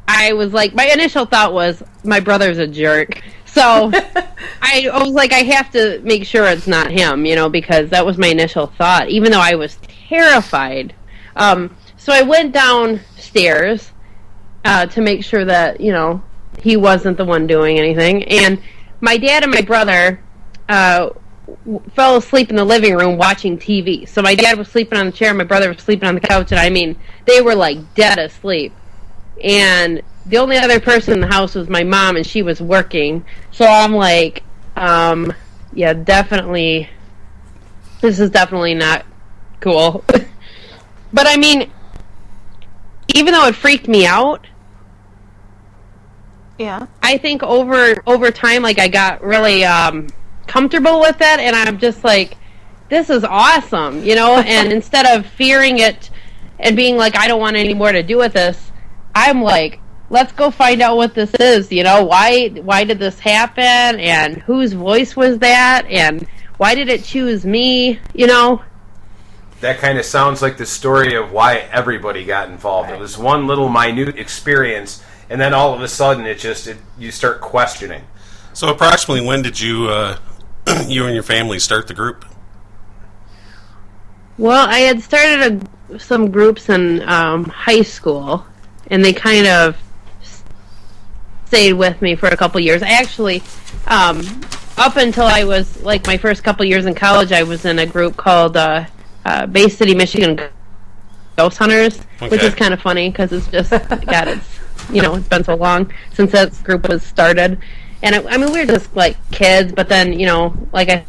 I was like, my initial thought was, my brother's a jerk. So I was like, I have to make sure it's not him, because that was my initial thought, even though I was terrified. So I went downstairs to make sure that, he wasn't the one doing anything. And my dad and my brother fell asleep in the living room watching TV. So my dad was sleeping on the chair, my brother was sleeping on the couch, and they were like dead asleep. And the only other person in the house was my mom, and she was working. So I'm like, yeah, definitely, this is definitely not cool. But even though it freaked me out, yeah, I think over time, like, I got really comfortable with that, and I'm just like, this is awesome, and instead of fearing it and being like, I don't want any more to do with this, I'm like, let's go find out what this is. Why did this happen, and whose voice was that, and why did it choose me? That kind of sounds like the story of why everybody got involved. Right. It was one little minute experience, and then all of a sudden you start questioning. So approximately when did you you and your family start the group? Well, I had started some groups in high school, and they kind of stayed with me for a couple years. Actually, up until I was, my first couple years in college, I was in a group called Bay City, Michigan Ghost Hunters, which is kind of funny because it's just, it's been so long since that group was started. And we were just, kids, but then, like I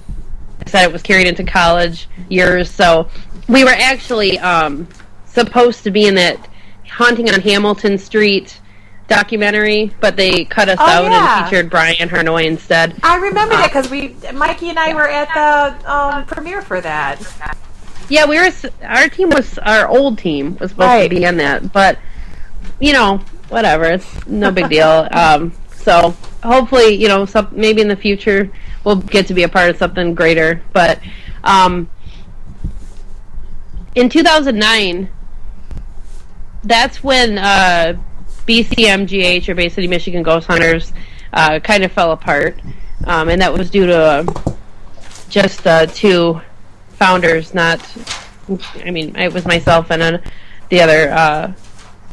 said, it was carried into college years, so we were actually supposed to be in that Haunting on Hamilton Street documentary, but they cut us out and featured Brian Harnoy instead. I remember that because Mikey and I were at the premiere for that. Yeah, our old team was supposed to be in that, but whatever, it's no big deal. So hopefully, maybe in the future we'll get to be a part of something greater. But in 2009, that's when BCMGH, or Bay City, Michigan Ghost Hunters, kind of fell apart, and that was due to just two founders. It was myself and the other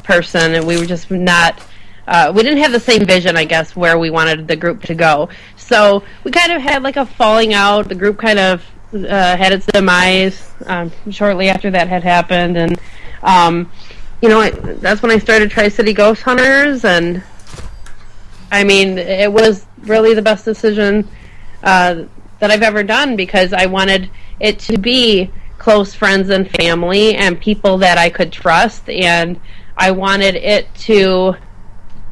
person, and we were just not. We didn't have the same vision, I guess, where we wanted the group to go. So we kind of had a falling out. The group kind of had its demise shortly after that had happened, and that's when I started Tri-City Ghost Hunters, and it was really the best decision that I've ever done, because I wanted it to be close friends and family and people that I could trust, and I wanted it to,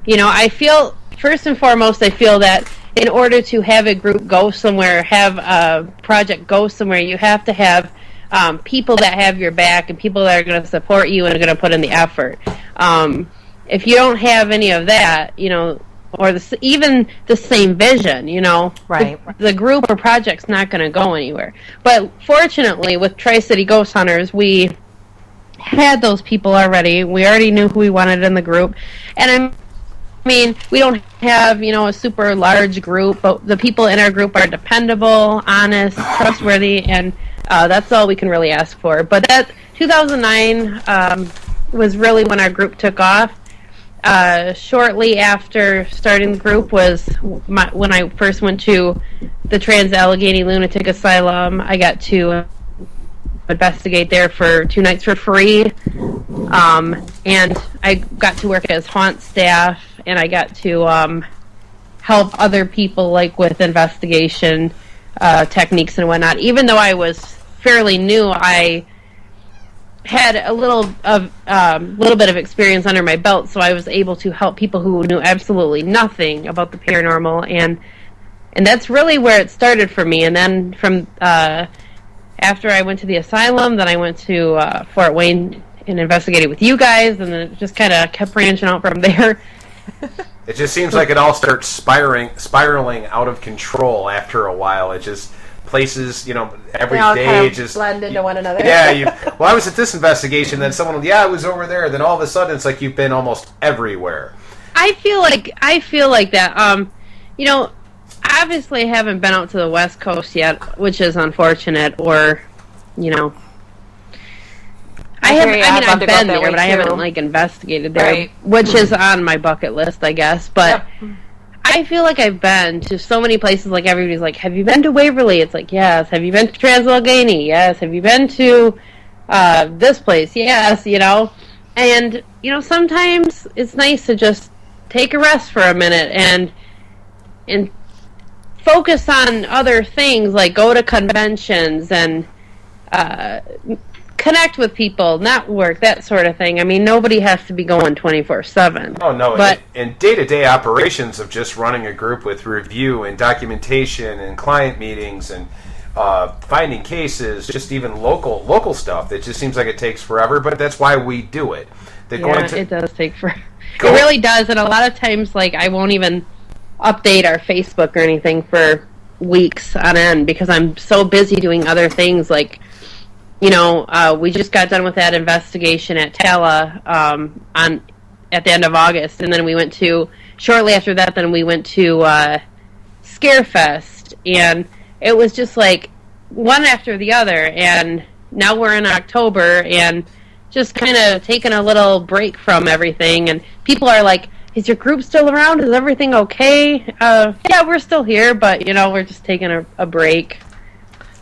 I feel, first and foremost, I feel that in order to have a group go somewhere, have a project go somewhere, you have to have people that have your back and people that are going to support you and are going to put in the effort. If you don't have any of that, or even the same vision, right, the group or project's not going to go anywhere. But fortunately, with Tri-City Ghost Hunters, we had those people already. We already knew who we wanted in the group, and we don't have, a super large group, but the people in our group are dependable, honest, trustworthy, and that's all we can really ask for. But that 2009 was really when our group took off. Shortly after starting the group was when I first went to the Trans-Allegheny Lunatic Asylum. I got to investigate there for 2 nights for free, and I got to work as haunt staff, and I got to help other people with investigation techniques and whatnot. Even though I was fairly new, I had a little bit of experience under my belt, so I was able to help people who knew absolutely nothing about the paranormal, and that's really where it started for me. And then from after I went to the asylum, then I went to Fort Wayne and investigated with you guys, and then it just kind of kept branching out from there. It just seems like it all starts spiraling out of control after a while. It just places, every day kind of just blend into one another. Yeah, well, I was at this investigation, then someone, I was over there. Then all of a sudden, it's like you've been almost everywhere. I feel like that. Obviously, I haven't been out to the West Coast yet, which is unfortunate. Or, I've been there, but I haven't investigated there, right, which is on my bucket list, I guess. But I feel like I've been to so many places. Everybody's like, "Have you been to Waverly?" It's like, "Yes." Have you been to Trans-Allegheny? Yes. Have you been to this place? Yes. And sometimes it's nice to just take a rest for a minute and focus on other things, like go to conventions and connect with people, network, that sort of thing. Nobody has to be going 24/7. Oh, no. But and day-to-day operations of just running a group with review and documentation and client meetings and finding cases, just even local stuff. It just seems like it takes forever, but that's why we do it. It does take forever. It really does, and a lot of times, like, I won't even update our Facebook or anything for weeks on end because I'm so busy doing other things. Like, you know, we just got done with that investigation at Tala at the end of August, and then we went to shortly after that. Then we went to Scarefest, and it was just like one after the other. And now we're in October, and just kind of taking a little break from everything. And people are like, "Is your group still around? Is everything okay?" Yeah, we're still here, but you know, we're just taking a break.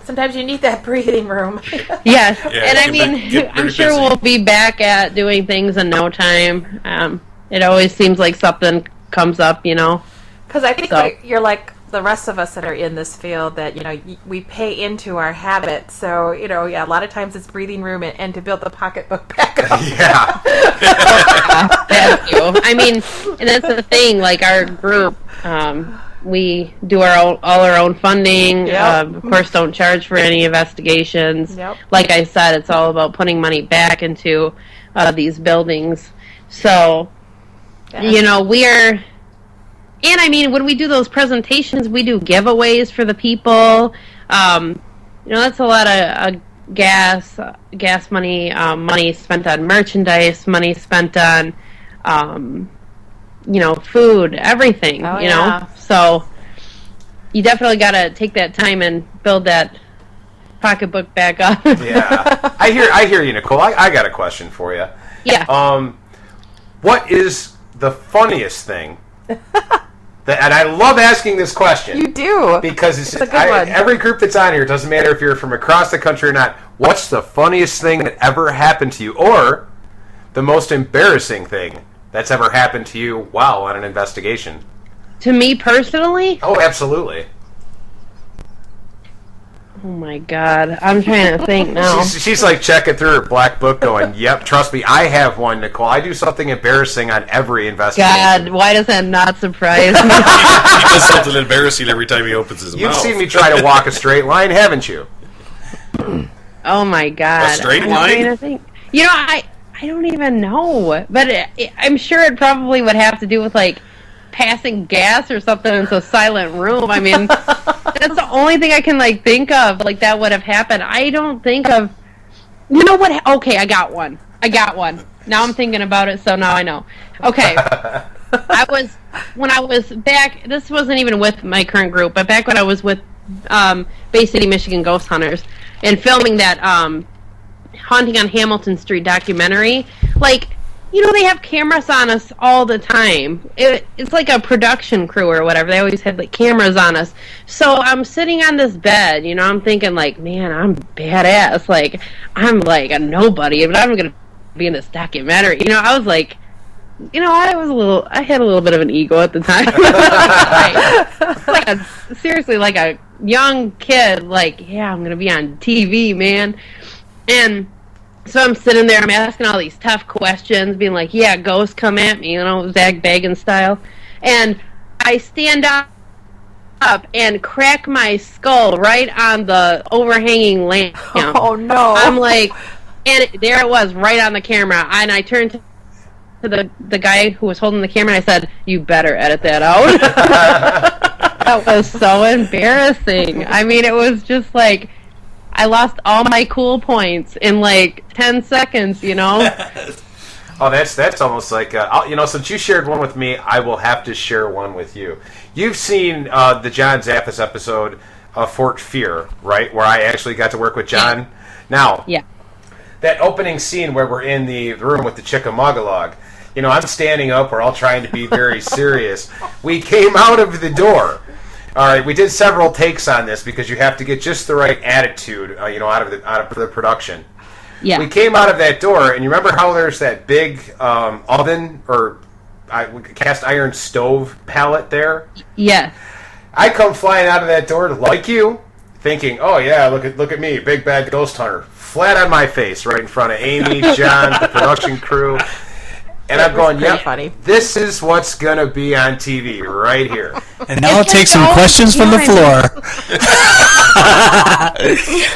Sometimes you need that breathing room. Yes, and I mean, I'm sure we'll be back at doing things in no time. It always seems like something comes up, you know. Because I think you're like the rest of us that are in this field, that, you know, we pay into our habits. So, you know, a lot of times it's breathing room and to build the pocketbook back up. Yeah. Thank you. I mean, and that's the thing, like our group, we do all our own funding. Yep. Of course, don't charge for any investigations. Yep. Like I said, it's all about putting money back into these buildings. So, you know, and I mean, when we do those presentations, we do giveaways for the people. You know, that's a lot of gas money, money spent on merchandise, money spent on, you know, food, everything, you know. So you definitely got to take that time and build that pocketbook back up. Yeah. I hear you, Nicole. I got a question for you. Yeah. What is the funniest thing? And I love asking this question. You do. Because it's a good one. Every group that's on here, it doesn't matter if you're from across the country or not, what's the funniest thing that ever happened to you? Or the most embarrassing thing that's ever happened to you while on an investigation? To me personally? Oh, absolutely. Oh my God, I'm trying to think now. She's like checking through her black book going, yep, trust me, I have one, Nicole. I do something embarrassing on every investigation. God, why does that not surprise me? He does something embarrassing every time he opens his mouth. You've seen me try to walk a straight line, haven't you? Oh my God. A straight line? I'm trying to think. You know, I don't even know. But I'm sure it probably would have to do with, like, passing gas or something into a silent room. I mean, that's the only thing I can, like, think of, like, that would have happened. I don't think of, you know what? Okay, I got one. Now I'm thinking about it, so now I know. Okay. When I was back, this wasn't even with my current group, but back when I was with Bay City, Michigan Ghost Hunters and filming that Haunting on Hamilton Street documentary, like, you know, they have cameras on us all the time. It's like a production crew or whatever. They always have, like, cameras on us. So I'm sitting on this bed, you know, I'm thinking, like, man, I'm badass. Like, I'm, like, a nobody, but I'm going to be in this documentary. You know, I was, like, you know, I had a little bit of an ego at the time. Seriously, like a young kid, like, yeah, I'm going to be on TV, man. And so I'm sitting there, I'm asking all these tough questions, being like, yeah, ghosts come at me, you know, Zach Bagan style. And I stand up and crack my skull right on the overhanging lamp. Oh, no. I'm like, and there it was, right on the camera. And I turned to the guy who was holding the camera, and I said, you better edit that out. That was so embarrassing. I mean, it was just like, I lost all my cool points in like 10 seconds, you know? Oh, that's almost like, you know, since you shared one with me, I will have to share one with you. You've seen the John Zaffis episode of Fort Fear, right? Where I actually got to work with John. Yeah. Now, yeah, that opening scene where we're in the room with the Chickamaugalog, you know, I'm standing up, we're all trying to be very serious. We came out of the door. All right, we did several takes on this because you have to get just the right attitude, you know, out of the production. Yeah. We came out of that door, and you remember how there's that big oven or cast iron stove pallet there? Yeah. I come flying out of that door like you, thinking, "Oh yeah, look at me, big bad ghost hunter." Flat on my face, right in front of Amy, John, the production crew. And I'm going, yep, funny. This is what's going to be on TV right here. And now I'll take some questions from the floor.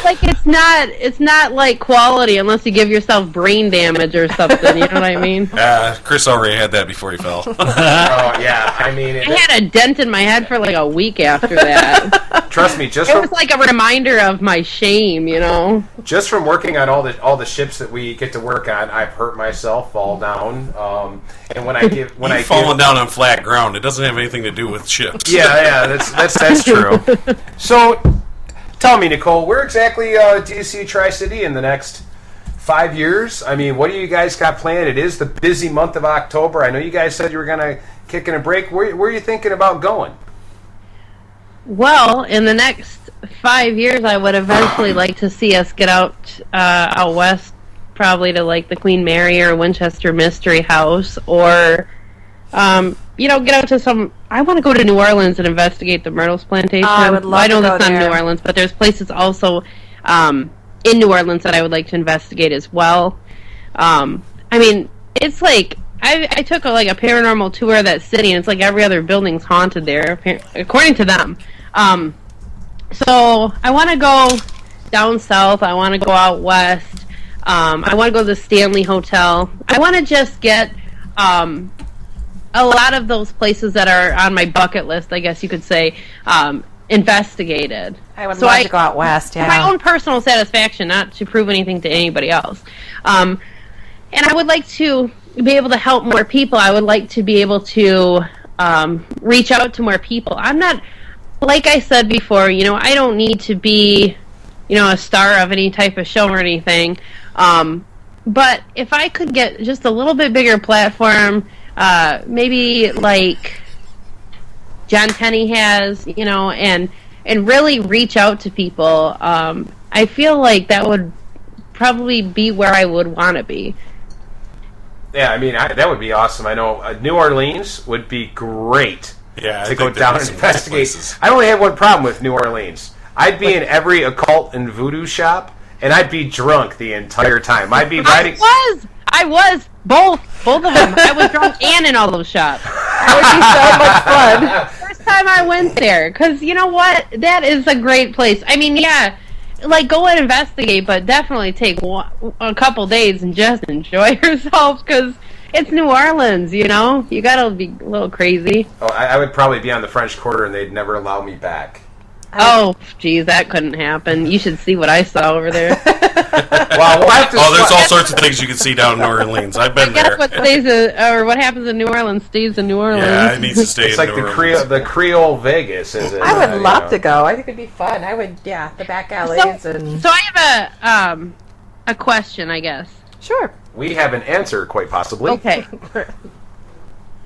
Like it's not like quality unless you give yourself brain damage or something. You know what I mean? Chris already had that before he fell. Oh yeah, I mean, I had a dent in my head for like a week after that. Trust me, it was like a reminder of my shame. You know, just from working on all the ships that we get to work on, I've hurt myself, fall down, and when I've fallen down on flat ground, it doesn't have anything to do with ships. Yeah, that's true. So, tell me, Nicole, where exactly do you see Tri-City in the next 5 years? I mean, what do you guys got planned? It is the busy month of October. I know you guys said you were going to kick in a break. Where are you thinking about going? Well, in the next 5 years, I would eventually like to see us get out west, probably to like the Queen Mary or Winchester Mystery House, or get out to some. I want to go to New Orleans and investigate the Myrtles Plantation. I would love I know to go that's not there. New Orleans, but there's places also in New Orleans that I would like to investigate as well. I mean, it's like I took a paranormal tour of that city, and it's like every other building's haunted there, according to them. So I want to go down south. I want to go out west. I want to go to the Stanley Hotel. I want to just get a lot of those places that are on my bucket list, I guess you could say, investigated. I would love to go out west, yeah. For my own personal satisfaction, not to prove anything to anybody else. And I would like to be able to help more people. I would like to be able to reach out to more people. I'm not, like I said before, I don't need to be, a star of any type of show or anything. But if I could get just a little bit bigger platform, maybe like John Tenney has, and really reach out to people, I feel like that would probably be where I would want to be. Yeah, I mean, that would be awesome. I know New Orleans would be great to go down and investigate. I only have one problem with New Orleans. I'd be in every occult and voodoo shop, and I'd be drunk the entire time. I'd be riding. I was both of them. I was drunk and in all those shops. That would be so much fun. First time I went there, because you know what, that is a great place. I mean, yeah, like go and investigate, but definitely take a couple days and just enjoy yourself, because it's New Orleans. You gotta be a little crazy. Oh, I would probably be on the French Quarter, and they'd never allow me back. Oh, geez, that couldn't happen. You should see what I saw over there. Well, we'll have to there's all sorts of things you can see down in New Orleans. I've been there. What happens in New Orleans stays in New Orleans. Yeah, it needs to stay it's in like New Orleans. the Creole Vegas, is it? I would love to go. I think it'd be fun. I would, the back alleys. So I have a question, I guess. Sure. We have an answer, quite possibly. Okay.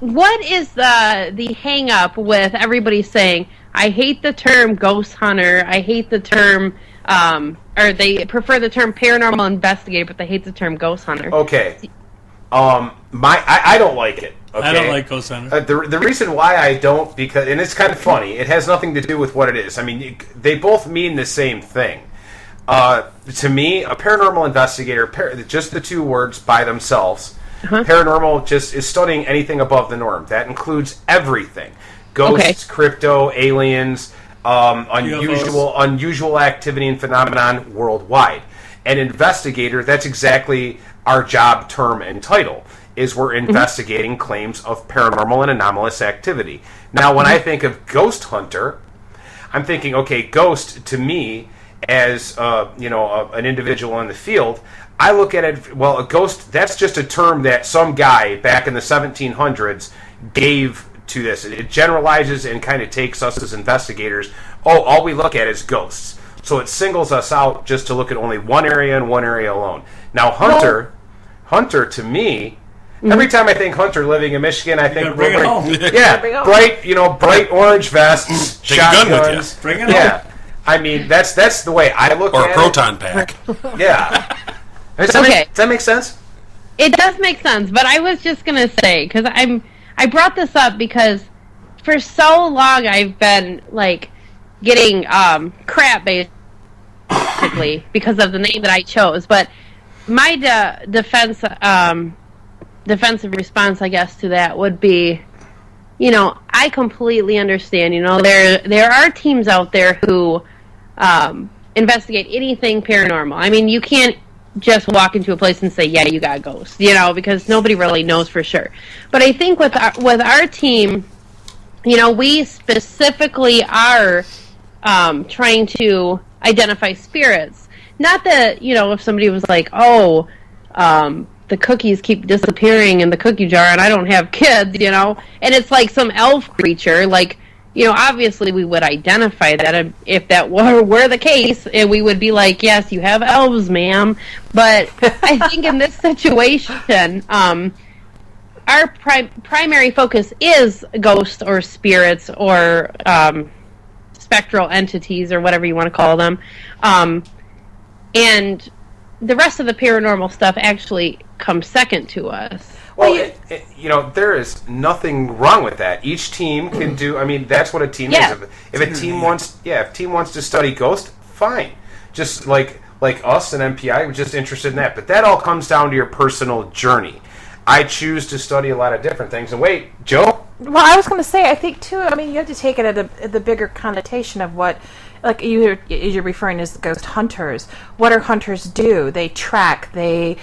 What is the hang-up with everybody saying, I hate the term ghost hunter, I hate the term, or they prefer the term paranormal investigator, but they hate the term ghost hunter? Okay. I don't like it. Okay? I don't like ghost hunter. The reason why I don't, and it's kind of funny, it has nothing to do with what it is. I mean, they both mean the same thing. To me, a paranormal investigator, just the two words by themselves, paranormal just is studying anything above the norm. That includes everything. Ghosts, crypto, aliens, unusual activity and phenomenon worldwide. An investigator, that's exactly our job, term, and title, is we're investigating claims of paranormal and anomalous activity. Now, when I think of ghost hunter, I'm thinking, okay, ghost, to me, as an individual in the field, I look at it, well, a ghost, that's just a term that some guy back in the 1700s gave to this. It generalizes and kind of takes us as investigators, all we look at is ghosts. So it singles us out just to look at only one area and one area alone. Now, Hunter to me, every time I think Hunter living in Michigan, I think bring it home. Yeah, bright orange vests, Take shotguns. a gun with you. Bring it home. I mean, that's the way I look at it. Or a proton pack. Yeah. Does that make sense? It does make sense, but I was just going to say, because I brought this up because for so long I've been, getting crap, basically, because of the name that I chose. But my defense defensive response, I guess, to that would be, I completely understand. There are teams out there who investigate anything paranormal. I mean, you can't just walk into a place and say, yeah, you got ghosts, because nobody really knows for sure. But I think with our team, we specifically are trying to identify spirits. Not that, if somebody was like, the cookies keep disappearing in the cookie jar and I don't have kids, and it's like some elf creature, like, obviously we would identify that if that were the case, and we would be like, yes, you have elves, ma'am. But I think in this situation, our primary focus is ghosts or spirits or spectral entities or whatever you want to call them. And the rest of the paranormal stuff actually comes second to us. Well, there is nothing wrong with that. Each team can do. I mean, that's what a team is. If a team wants to study ghosts, fine. Just like us and MPI, we're just interested in that. But that all comes down to your personal journey. I choose to study a lot of different things. And wait, Joe? Well, I was going to say, I think too. I mean, you have to take it at the bigger connotation of what. Like you're referring as ghost hunters. What do hunters do? They track. They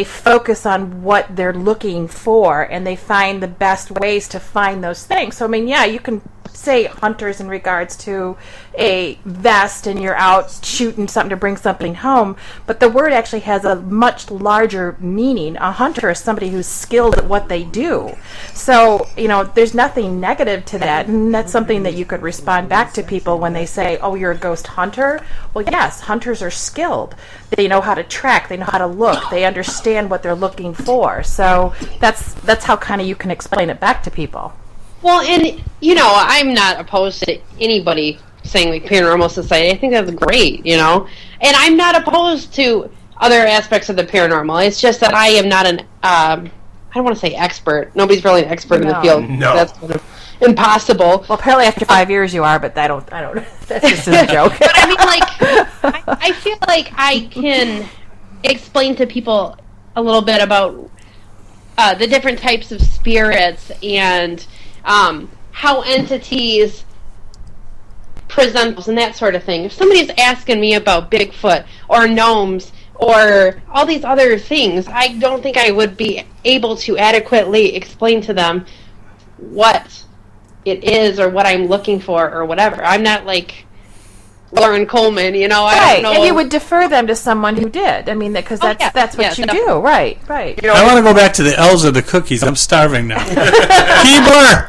focus on what they're looking for, and they find the best ways to find those things. So I mean, you can say hunters in regards to a vest and you're out shooting something to bring something home, but the word actually has a much larger meaning. A hunter is somebody who's skilled at what they do. So, there's nothing negative to that, and that's something that you could respond back to people when they say, oh, you're a ghost hunter? Well, yes, hunters are skilled. They know how to track, they know how to look, they understand what they're looking for. So that's how kind of you can explain it back to people. Well, and, I'm not opposed to anybody saying, like, Paranormal Society. I think that's great, And I'm not opposed to other aspects of the paranormal. It's just that I am not I don't want to say expert. Nobody's really an expert in the field. No. That's kind of impossible. Well, apparently after 5 years you are, but I don't. That's just a joke. But I mean, I feel like I can explain to people a little bit about the different types of spirits and how entities present themselves and that sort of thing. If somebody's asking me about Bigfoot or gnomes or all these other things, I don't think I would be able to adequately explain to them what it is or what I'm looking for or whatever. I'm not like Lauren Coleman, I don't know. And you would defer them to someone who did. I mean, because that's what you do. Right. I want to go back to the elves of the cookies. I'm starving now.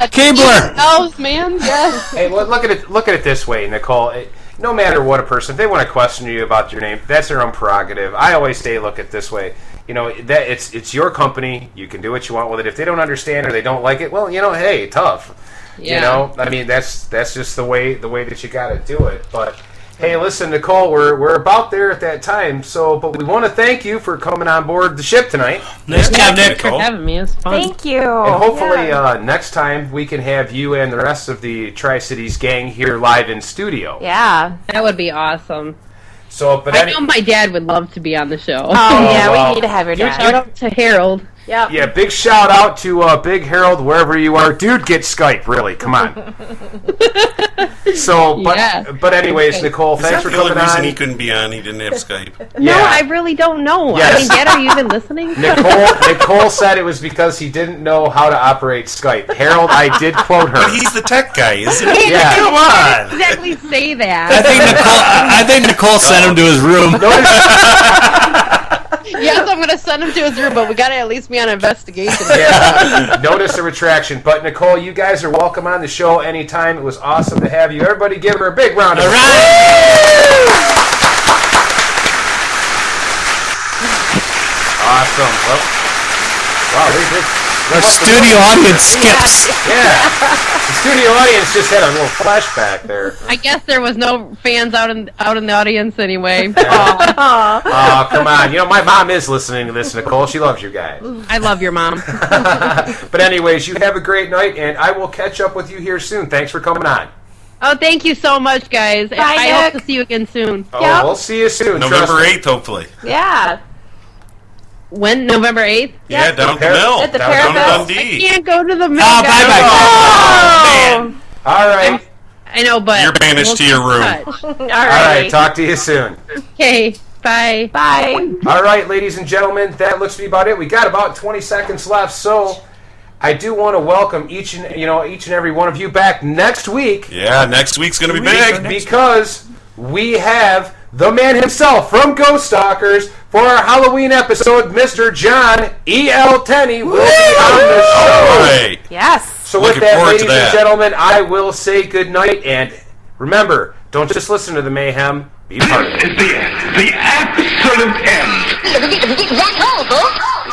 Keebler! Elves, man, yes. Hey, look at it this way, Nicole. No matter what a person, if they want to question you about your name, that's their own prerogative. I always say, look at it this way. That it's your company. You can do what you want with it. If they don't understand or they don't like it, well, hey, tough. Yeah. I mean, that's just the way that you got to do it. But hey, listen, Nicole, we're about there at that time. But we want to thank you for coming on board the ship tonight. Nice job, Nick. For having me. It's fun. Thank you. And hopefully next time we can have you and the rest of the Tri-Cities gang here live in studio. Yeah, that would be awesome. But I know my dad would love to be on the show. Oh yeah, we need to have your dad. Shout out to Harold. Yep. Yeah, big shout out to Big Harold wherever you are. Dude, get Skype, really. Come on. But anyways, Nicole, thanks for coming on. Is that the only reason he couldn't be on? He didn't have Skype? No, I really don't know. Yes. I mean, Dad, are you even listening? Nicole said it was because he didn't know how to operate Skype. Harold, I did quote her. But he's the tech guy, isn't he? Yeah. Come on. Exactly say that. I think Nicole sent him to his room. Yes, I'm going to send him to his room, but we got to at least be on investigation. Yeah, notice a retraction. But, Nicole, you guys are welcome on the show anytime. It was awesome to have you. Everybody give her a big round of applause. Awesome. Well, wow, our studio audience skips. Yeah. The studio audience just had a little flashback there. I guess there was no fans out in the audience anyway. Oh, come on. My mom is listening to this, Nicole. She loves you guys. I love your mom. But anyways, you have a great night, and I will catch up with you here soon. Thanks for coming on. Oh, thank you so much, guys. Bye, I Nick. hope to see you again soon. Oh, We'll see you soon. November 8th, hopefully. Yeah. When? November 8th? Yeah, down at the mill. At the down Parapet. Dundee. I can't go to the mill. Oh, guys. bye-bye. All right. I know, but... You're banished to your room. All All right. Talk to you soon. Okay, bye. Bye. All right, ladies and gentlemen, that looks to be about it. We got about 20 seconds left, so I do want to welcome each and every one of you back next week. Yeah, next week's going to be big because we have the man himself from Ghost Stalkers for our Halloween episode, Mr. John E.L. Tenney will be on the show. All right. Yes. So with that, ladies and gentlemen, I will say good night, and remember, don't just listen to the mayhem, be part of it. The absolute end. Rock and roll, folks.